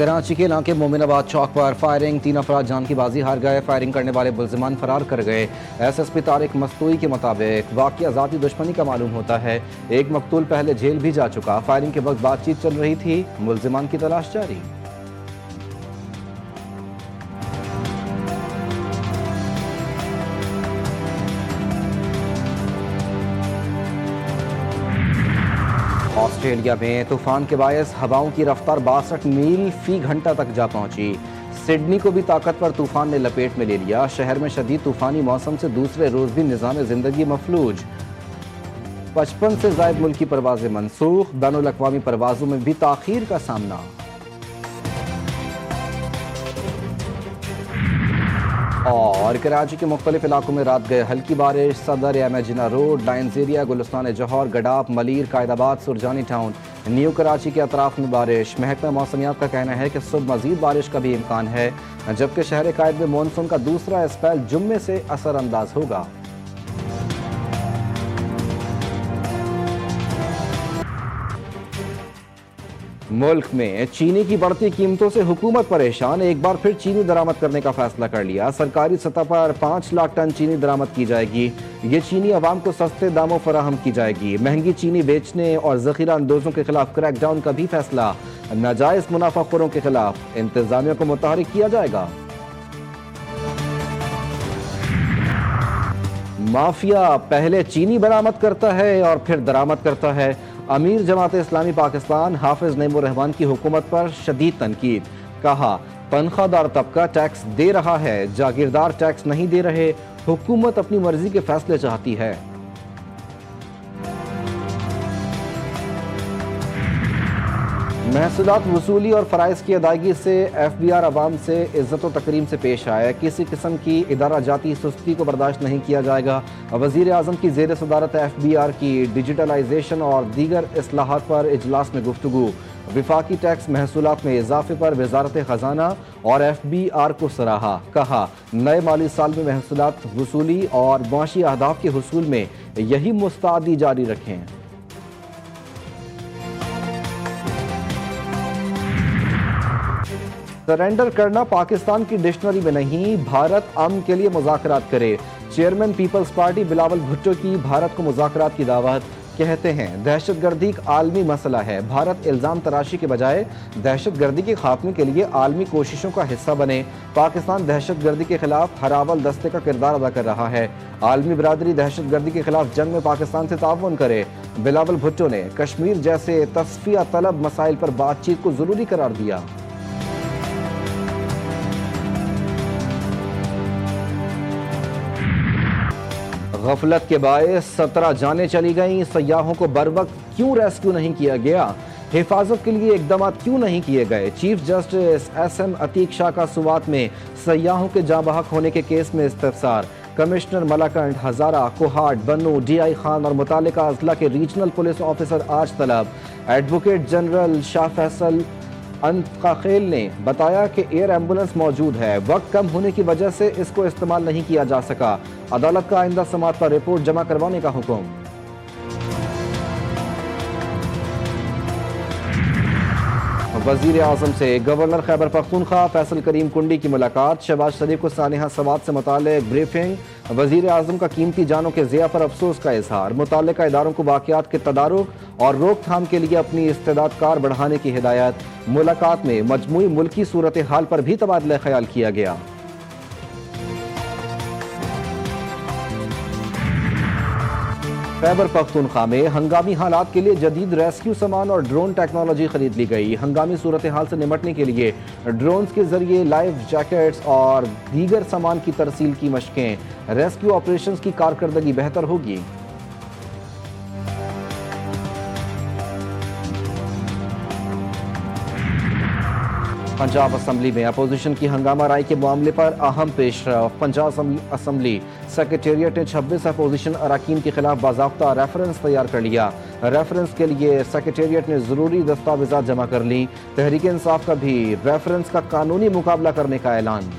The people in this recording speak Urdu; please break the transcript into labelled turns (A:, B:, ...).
A: کراچی کے علاقے مومن آباد چوک پر فائرنگ، 3 افراد جان کی بازی ہار گئے، فائرنگ کرنے والے ملزمان فرار کر گئے۔ S S P Tariq Mastoi کے مطابق واقعہ ذاتی دشمنی کا معلوم ہوتا ہے، ایک مقتول پہلے جیل بھی جا چکا، فائرنگ کے وقت بات چیت چل رہی تھی، ملزمان کی تلاش جاری۔ آسٹریلیا میں طوفان کے باعث ہواؤں کی رفتار 62 میل فی گھنٹہ تک جا پہنچی، سڈنی کو بھی طاقتور طوفان نے لپیٹ میں لے لیا، شہر میں شدید طوفانی موسم سے دوسرے روز بھی نظام زندگی مفلوج، 55 سے زائد ملکی پروازیں منسوخ، بین الاقوامی پروازوں میں بھی تاخیر کا سامنا۔ اور کراچی کے مختلف علاقوں میں رات گئے ہلکی بارش، صدر امیجنا روڈ، لائنز ایریا، گلستان جوہر، گڈاپ، ملیر، قائد آباد، سرجانی ٹاؤن، نیو کراچی کے اطراف میں بارش۔ محکمہ موسمیات کا کہنا ہے کہ صبح مزید بارش کا بھی امکان ہے، جبکہ شہر قائد میں مانسون کا دوسرا اسپیل جمعے سے اثر انداز ہوگا۔ ملک میں چینی کی بڑھتی قیمتوں سے حکومت پریشان، ایک بار پھر چینی درآمد کرنے کا فیصلہ کر لیا، سرکاری سطح پر 5 لاکھ ٹن چینی درآمد کی جائے گی، یہ چینی عوام کو سستے داموں فراہم کی جائے گی۔ مہنگی چینی بیچنے اور ذخیرہ اندوزوں کے خلاف کریک ڈاؤن کا بھی فیصلہ، ناجائز منافع خوروں کے خلاف انتظامیہ کو متحرک کیا جائے گا۔ مافیا پہلے چینی برآمد کرتا ہے اور پھر درآمد کرتا ہے، امیر جماعت اسلامی پاکستان حافظ نعیم الرحمان کی حکومت پر شدید تنقید، کہا تنخواہ دار طبقہ ٹیکس دے رہا ہے، جاگیردار ٹیکس نہیں دے رہے، حکومت اپنی مرضی کے فیصلے چاہتی ہے۔ محصولات وصولی اور فرائض کی ادائیگی سے ایف بی آر عوام سے عزت و تکریم سے پیش آئے، کسی قسم کی ادارہ جاتی سستی کو برداشت نہیں کیا جائے گا۔ وزیر اعظم کی زیر صدارت ایف بی آر کی ڈیجیٹلائزیشن اور دیگر اصلاحات پر اجلاس میں گفتگو، وفاقی ٹیکس محصولات میں اضافے پر وزارت خزانہ اور ایف بی آر کو سراہا، کہا نئے مالی سال میں محصولات وصولی اور معاشی اہداف کے حصول میں یہی مستعدی جاری رکھیں۔ سرنڈر کرنا پاکستان کی ڈکشنری میں نہیں، بھارت امن کے لیے مذاکرات کرے، چیئرمین پیپلز پارٹی بلاول بھٹو کی بھارت کو مذاکرات کی دعوت، کہتے ہیں دہشت گردی ایک عالمی مسئلہ ہے، بھارت الزام تراشی کے بجائے دہشت گردی کے خاتمے کے لیے عالمی کوششوں کا حصہ بنے، پاکستان دہشت گردی کے خلاف ہراول دستے کا کردار ادا کر رہا ہے، عالمی برادری دہشت گردی کے خلاف جنگ میں پاکستان سے تعاون کرے۔ بلاول بھٹو نے کشمیر جیسے تصفیہ طلب مسائل پر بات چیت کو ضروری قرار دیا۔ غفلت کے باعث 17 جانیں چلی گئیں، سیاحوں کو بروقت کیوں ریسکیو نہیں کیا گیا، حفاظت کے لیے اقدامات کیوں نہیں کیے گئے؟ Chief justice S M Atiq Shah کا سوات میں سیاحوں کے جاں بحق ہونے کے کیس میں استفسار، کمشنر ملاکنڈ، ہزارہ، کوہاٹ، بنو، ڈی آئی خان اور متعلقہ اضلاع کے ریجنل پولیس آفیسر آج طلب۔ ایڈوکیٹ جنرل شاہ فیصل انتقاخیل نے بتایا کہ ایئر ایمبولنس موجود ہے، وقت کم ہونے کی وجہ سے اس کو استعمال نہیں کیا جا سکا، عدالت کا آئندہ سماعت پر رپورٹ جمع کروانے کا حکم۔ وزیر اعظم سے گورنر خیبر پختونخوا فیصل کریم کنڈی کی ملاقات، شہباز شریف کو سانحہ سوات سے متعلق بریفنگ، وزیر اعظم کا قیمتی جانوں کے ضیاع پر افسوس کا اظہار، متعلقہ اداروں کو واقعات کے تدارک اور روک تھام کے لیے اپنی استعداد کار بڑھانے کی ہدایت۔ ملاقات میں مجموعی ملکی صورتحال پر بھی تبادلہ خیال کیا گیا۔ خیبر پختونخوا میں ہنگامی حالات کے لیے جدید ریسکیو سامان اور ڈرون ٹیکنالوجی خرید لی گئی، ہنگامی صورتحال سے نمٹنے کے لیے ڈرونز کے ذریعے لائف جیکٹس اور دیگر سامان کی ترسیل کی مشقیں، ریسکیو آپریشنز کی کارکردگی بہتر ہوگی۔ پنجاب اسمبلی میں اپوزیشن کی ہنگامہ رائے کے معاملے پر اہم پیش رفت، پنجاب اسمبلی سیکریٹریٹ نے 26 اپوزیشن اراکین کے خلاف باضابطہ ریفرنس تیار کر لیا، ریفرنس کے لیے سیکریٹریٹ نے ضروری دستاویزات جمع کر لیں، تحریک انصاف کا بھی ریفرنس کا قانونی مقابلہ کرنے کا اعلان۔